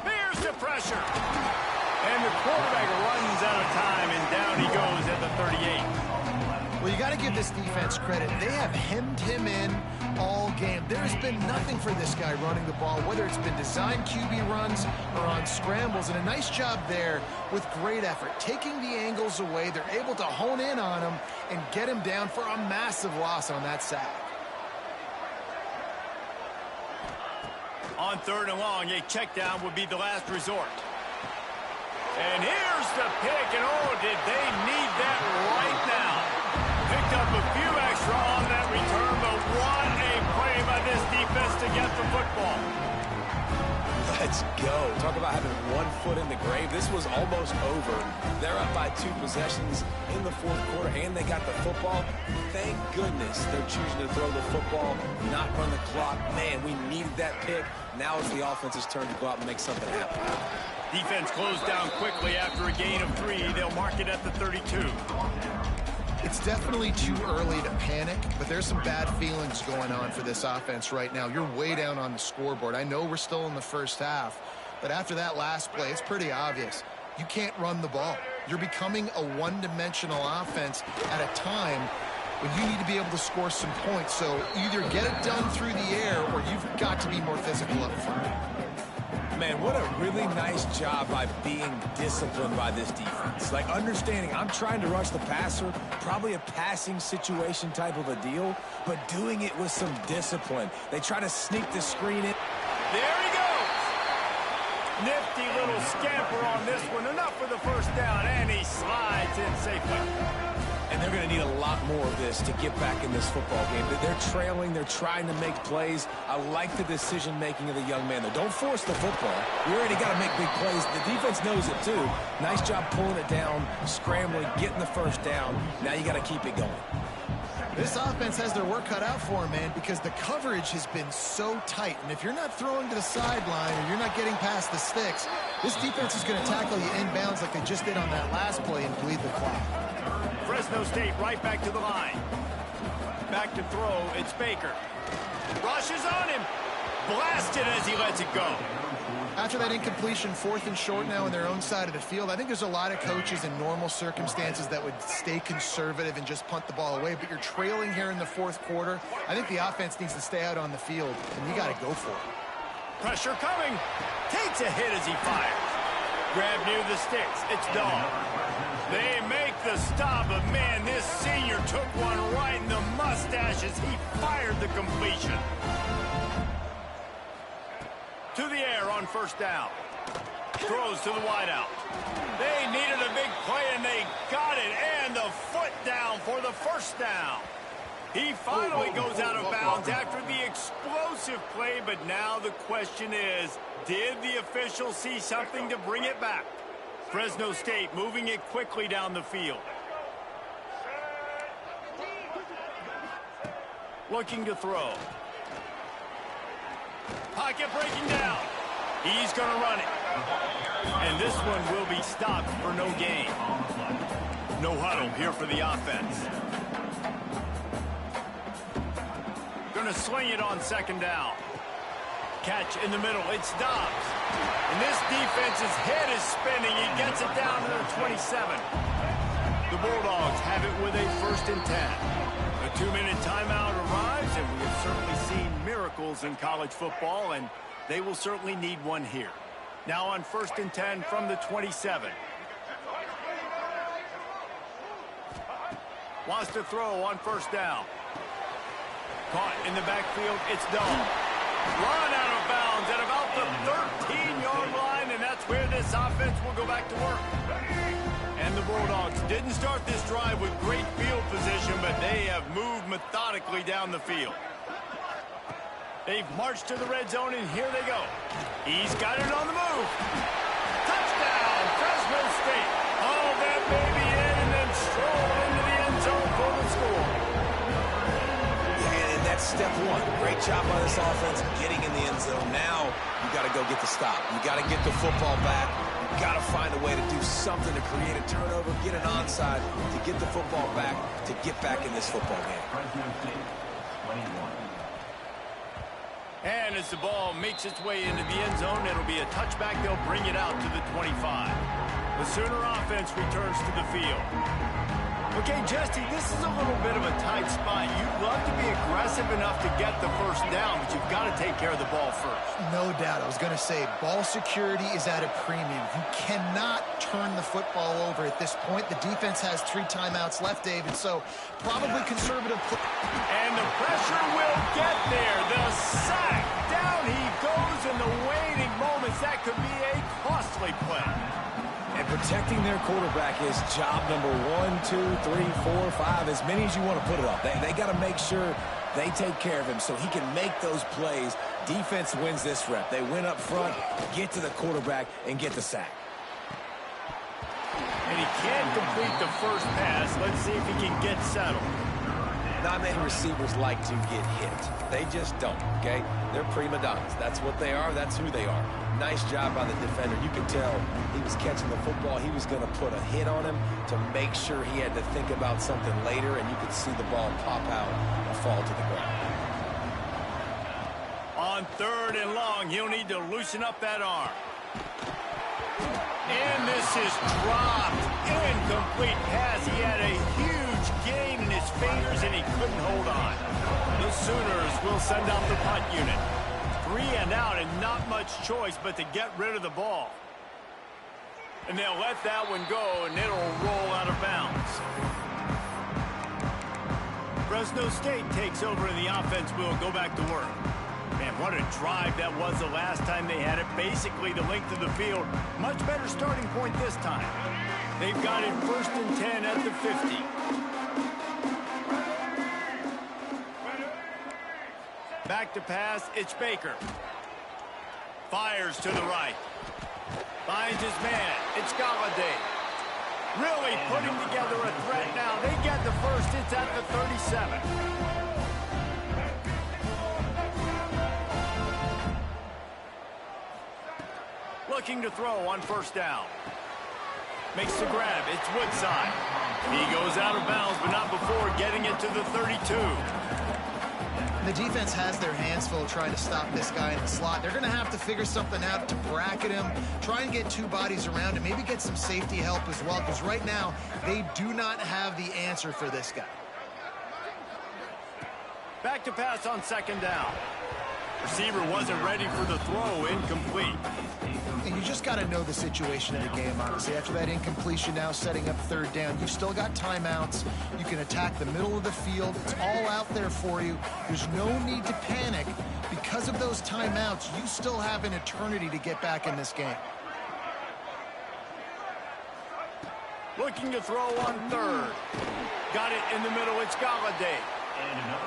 Here's the pressure. And the quarterback runs out of time, and down he goes at the 38. Well, you got to give this defense credit. They have hemmed him in all game. There's been nothing for this guy running the ball, whether it's been designed QB runs or on scrambles, and a nice job there with great effort. Taking the angles away, they're able to hone in on him and get him down for a massive loss on that sack. On third and long, a check down would be the last resort. And here's the pick, and oh, did they need that right now. Picked up a few extra on that return, but what a play by this defense to get the football. Let's go. Talk about having one foot in the grave. This was almost over. They're up by 2 possessions in the fourth quarter, and they got the football. Thank goodness they're choosing to throw the football, not run the clock. Man, we needed that pick. Now it's the offense's turn to go out and make something happen. Defense closed down quickly after a gain of 3. They'll mark it at the 32. It's definitely too early to panic, but there's some bad feelings going on for this offense right now. You're way down on the scoreboard. I know we're still in the first half, but after that last play, it's pretty obvious. You can't run the ball. You're becoming a one-dimensional offense at a time when you need to be able to score some points. So either get it done through the air or you've got to be more physical up front. Man, what a really nice job by being disciplined by this defense. Like, understanding I'm trying to rush the passer, probably a passing situation type of a deal, but doing it with some discipline. They try to sneak the screen in. There he goes. Nifty little scamper on this one. Enough for the first down, and he slides in safely. And they're going to need a lot more of this to get back in this football game. They're trailing. They're trying to make plays. I like the decision-making of the young man, though. Don't force the football. You already got to make big plays. The defense knows it, too. Nice job pulling it down, scrambling, getting the first down. Now you got to keep it going. This offense has their work cut out for them, man, because the coverage has been so tight. And if you're not throwing to the sideline or you're not getting past the sticks, this defense is going to tackle you inbounds like they just did on that last play and bleed the clock. Fresno State right back to the line. Back to throw, it's Baker. Rushes on him. Blasted as he lets it go. After that incompletion, 4th and short now on their own side of the field, I think there's a lot of coaches in normal circumstances that would stay conservative and just punt the ball away, but you're trailing here in the fourth quarter. I think the offense needs to stay out on the field, and you got to go for it. Pressure coming. Takes a hit as he fires. Grab near the sticks. It's Dahl. They make the stop, but man, this senior took one right in the mustache as he fired the completion. To the air on first down. Throws to the wideout. They needed a big play, and they got it. And the foot down for the first down. He finally goes out of bounds after the explosive play, but now the question is, did the officials see something to bring it back? Fresno State moving it quickly down the field. Looking to throw. Pocket breaking down. He's going to run it. And this one will be stopped for no gain. No huddle here for the offense. Going to swing it on second down. Catch in the middle. It's Dobbs. And this defense's head is spinning. He gets it down to the 27. The Bulldogs have it with a 1st and 10. A 2-minute timeout arrives, and we have certainly seen miracles in college football, and they will certainly need one here. Now on 1st and 10 from the 27. Wants to throw on first down. Caught in the backfield, it's Dahl. Run out of bounds at about the 13-yard line, and that's where this offense will go back to work. And the Bulldogs didn't start this drive with great field position, but they have moved methodically down the field. They've marched to the red zone, and here they go. He's got it on the move. Touchdown, Fresno State. Haul that baby in and then stroll into the end zone for the score. Yeah, and that's step one. Great job by this offense getting in the end zone. Now you got to go get the stop. You got to get the football back. You got to find a way to do something to create a turnover, get an onside, to get the football back, to get back in this football game. And as the ball makes its way into the end zone, it'll be a touchback. They'll bring it out to the 25. The Sooner offense returns to the field. Okay, Jesse, this is a little bit of a tight spot. You'd love to be aggressive enough to get the first down, but you've got to take care of the ball first. No doubt. I was going to say, ball security is at a premium. You cannot turn the football over at this point. The defense has 3 timeouts left, David, so probably conservative. And the pressure will get there. The sack. Down he goes in the waiting moments. That could be a costly play. And protecting their quarterback is job number 1, 2, 3, 4, 5, as many as you want to put it up. They got to make sure they take care of him so he can make those plays. Defense wins this rep. They win up front, get to the quarterback, and get the sack. And he can't complete the first pass. Let's see if he can get settled. Not many receivers like to get hit. They just don't, okay? They're prima donnas. That's what they are. That's who they are. Nice job by the defender. You could tell he was catching the football. He was going to put a hit on him to make sure he had to think about something later, and you could see the ball pop out and fall to the ground. On 3rd and long, he'll need to loosen up that arm. And this is dropped. Incomplete pass. He had a huge gain in his fingers, and he couldn't hold on. The Sooners will send out the punt unit. 3 and out, and not much choice but to get rid of the ball. And they'll let that one go, and it'll roll out of bounds. Fresno State takes over, and the offense will go back to work. Man, what a drive that was the last time they had it. Basically the length of the field. Much better starting point this time. They've got it 1st and 10 at the 50. Back to pass, it's Baker. Fires to the right. Finds his man, it's Galladay. Really putting together a threat now. They get the first, it's at the 37. Looking to throw on 1st down. Makes the grab, it's Woodside. He goes out of bounds, but not before getting it to the 32. The defense has their hands full trying to stop this guy in the slot. They're going to have to figure something out to bracket him, try and get 2 bodies around him, maybe get some safety help as well, because right now they do not have the answer for this guy. Back to pass on 2nd down. Receiver wasn't ready for the throw, incomplete. And you just got to know the situation of the game, honestly. After that incompletion, now setting up 3rd down, you've still got timeouts. You can attack the middle of the field. It's all out there for you. There's no need to panic. Because of those timeouts, you still have an eternity to get back in this game. Looking to throw on 3rd. Got it in the middle, it's Galladay.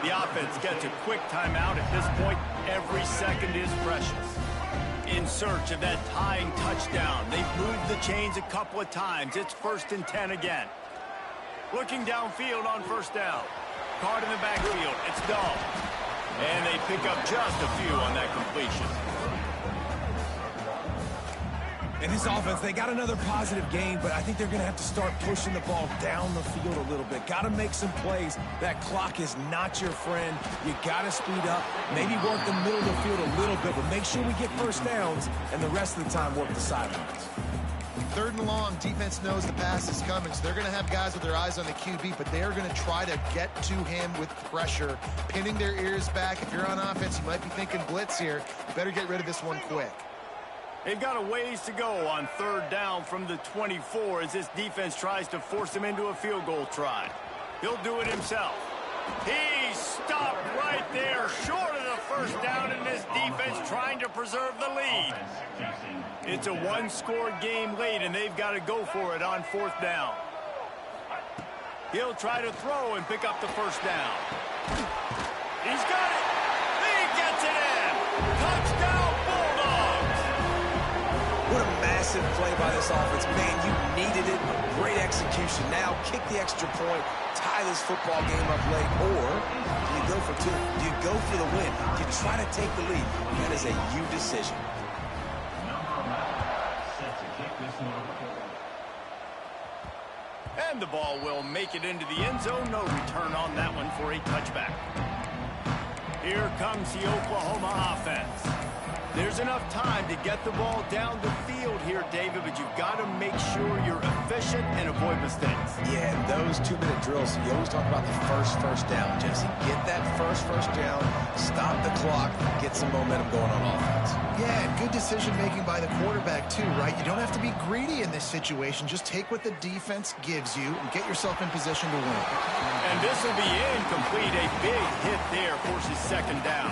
The offense gets a quick timeout. At this point, every second is precious. In search of that tying touchdown. They've moved the chains a couple of times. It's 1st and 10 again. Looking downfield on 1st down. Card in the backfield. It's Dahl. And they pick up just a few on that completion. In this offense, they got another positive game, but I think they're going to have to start pushing the ball down the field a little bit. Got to make some plays. That clock is not your friend. You got to speed up, maybe work the middle of the field a little bit, but make sure we get 1st downs, and the rest of the time work the sidelines. 3rd and long, defense knows the pass is coming, so they're going to have guys with their eyes on the QB, but they're going to try to get to him with pressure, pinning their ears back. If you're on offense, you might be thinking blitz here. You better get rid of this one quick. They've got a ways to go on 3rd down from the 24 as this defense tries to force him into a field goal try. He'll do it himself. He stopped right there, short of the 1st down, and this defense trying to preserve the lead. It's a 1-score game late, and they've got to go for it on 4th down. He'll try to throw and pick up the 1st down. He's got it. He gets it in. Touchdown, Bulldogs. What a massive play by this offense. Man, you needed it. Great execution. Now kick the extra point, tie this football game up late, or do you go for 2? Do you go for the win? Do you try to take the lead? That is a you decision. And the ball will make it into the end zone. No return on that one for a touchback. Here comes the Oklahoma offense. There's enough time to get the ball down the field here, David, but you've got to make sure you're efficient and avoid mistakes. Yeah, and those 2-minute drills, you always talk about the first down, Jesse. Get that first down, stop the clock, get some momentum going on offense. Yeah, and good decision-making by the quarterback, too, right? You don't have to be greedy in this situation. Just take what the defense gives you and get yourself in position to win. And this will be incomplete. A big hit there forces second down.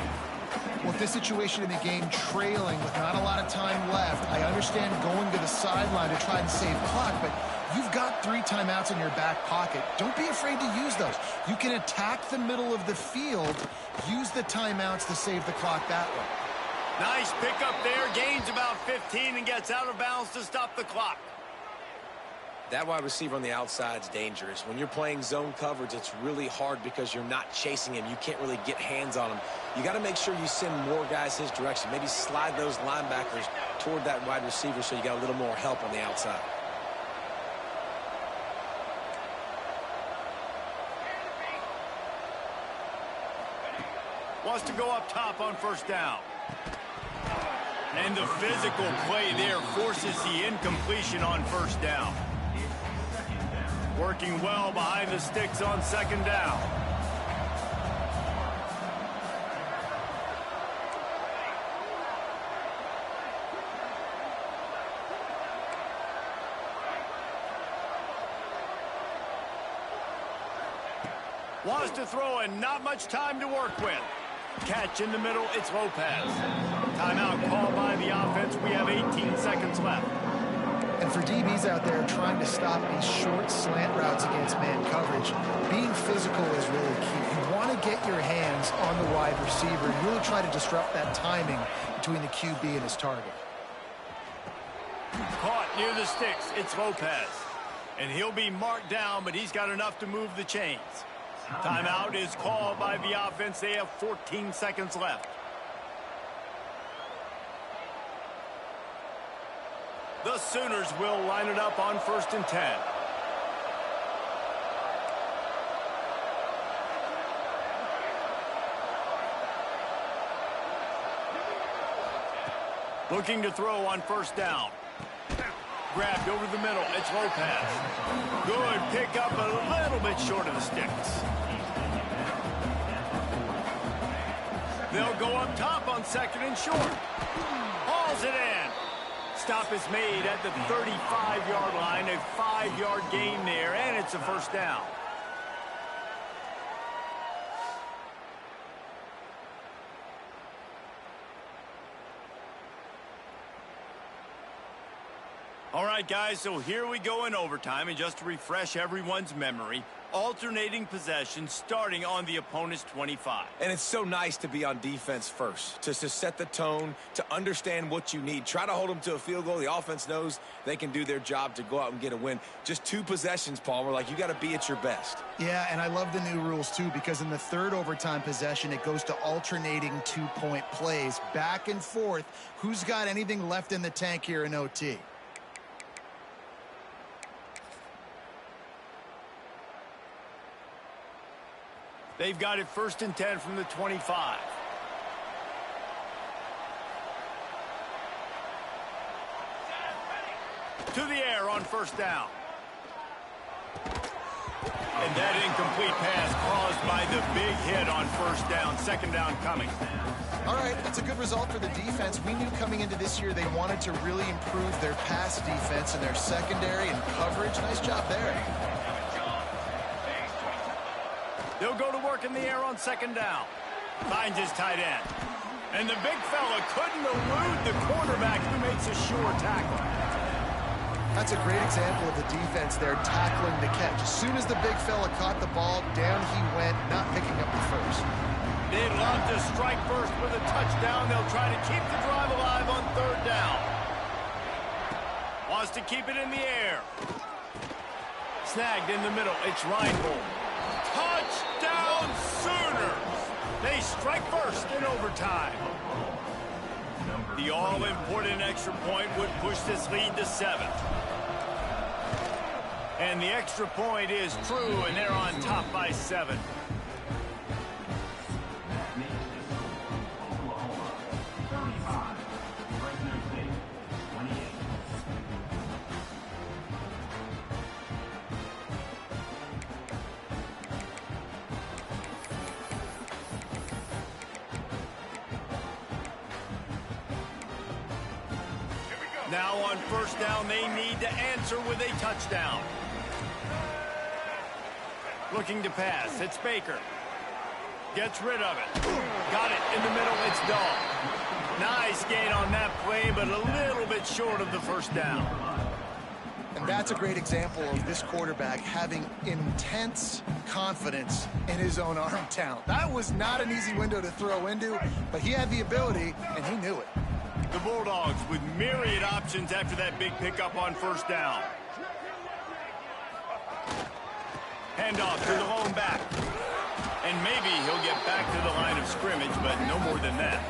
Well, with this situation in the game trailing with not a lot of time left, I understand going to the sideline to try and save clock, but you've got 3 timeouts in your back pocket. Don't be afraid to use those. You can attack the middle of the field, use the timeouts to save the clock that way. Nice pickup there, gains about 15 and gets out of bounds to stop the clock. That wide receiver on the outside is dangerous. When you're playing zone coverage, it's really hard because you're not chasing him. You can't really get hands on him. You got to make sure you send more guys his direction. Maybe slide those linebackers toward that wide receiver so you got a little more help on the outside. Wants to go up top on first down. And the physical play there forces the incompletion on first down. Working well behind the sticks on second down. Wants to throw and not much time to work with. Catch in the middle, it's Lopez. Timeout called by the offense. We have 18 seconds left. And for DBs out there trying to stop these short slant routes against man coverage, being physical is really key. You want to get your hands on the wide receiver and really try to disrupt that timing between the QB and his target. Caught near the sticks, it's Lopez. And he'll be marked down, but he's got enough to move the chains. Timeout is called by the offense. They have 14 seconds left. The Sooners will line it up on 1st and 10. Looking to throw on first down. Grabbed over the middle. It's Lopez. Good pick up, a little bit short of the sticks. They'll go up top on 2nd and short. Hauls it in. Stop is made at the 35-yard line. A 5-yard gain there, and it's a first down. All right, guys, so here we go in overtime, and just to refresh everyone's memory, alternating possession starting on the opponent's 25. And it's so nice to be on defense first, to set the tone, to understand what you need. Try to hold them to a field goal. The offense knows they can do their job to go out and get a win. Just 2 possessions, Palmer, like you got to be at your best. Yeah, and I love the new rules, too, because in the 3rd overtime possession, it goes to alternating 2-point plays, back and forth. Who's got anything left in the tank here in OT? They've got it 1st and 10 from the 25. To the air on first down. And that incomplete pass caused by the big hit on first down. 2nd down coming. All right, that's a good result for the defense. We knew coming into this year they wanted to really improve their pass defense and their secondary and coverage. Nice job there. They'll go to work in the air on 2nd down. Finds his tight end. And the big fella couldn't elude the quarterback who makes a sure tackle. That's a great example of the defense there tackling the catch. As soon as the big fella caught the ball, down he went, not picking up the first. They'd love to strike first with a touchdown. They'll try to keep the drive alive on 3rd down. Wants to keep it in the air. Snagged in the middle. It's Reinhold. Touchdown Sooners! They strike first in overtime. The all-important extra point would push this lead to 7. And the extra point is true, and they're on top by 7. Now on first down, they need to answer with a touchdown. Looking to pass. It's Baker. Gets rid of it. Got it in the middle. It's Dahl. Nice gain on that play, but a little bit short of the first down. And that's a great example of this quarterback having intense confidence in his own arm talent. That was not an easy window to throw into, but he had the ability, and he knew it. The Bulldogs with myriad options after that big pickup on first down. Handoff to the lone back. And maybe he'll get back to the line of scrimmage, but no more than that.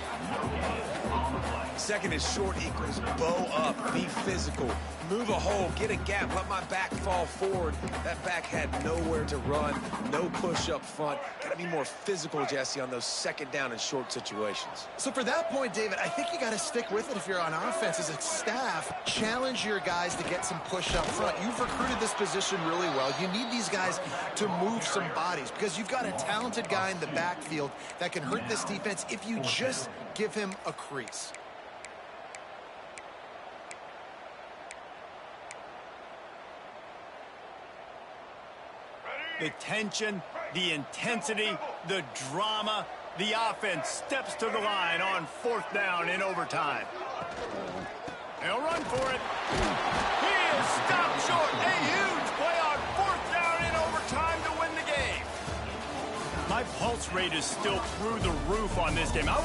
Second is short equals bow up, be physical, move a hole, get a gap, let my back fall forward. That back had nowhere to run, no push up front. Got to be more physical, Jesse, on those second down and short situations. So for that point, David, I think you got to stick with it if you're on offense as a staff. Challenge your guys to get some push up front. You've recruited this position really well. You need these guys to move some bodies because you've got a talented guy in the backfield that can hurt this defense if you just give him a crease. The tension, the intensity, the drama, the offense steps to the line on fourth down in overtime. They'll run for it. He is stopped short. A huge play on fourth down in overtime to win the game. My pulse rate is still through the roof on this game. I would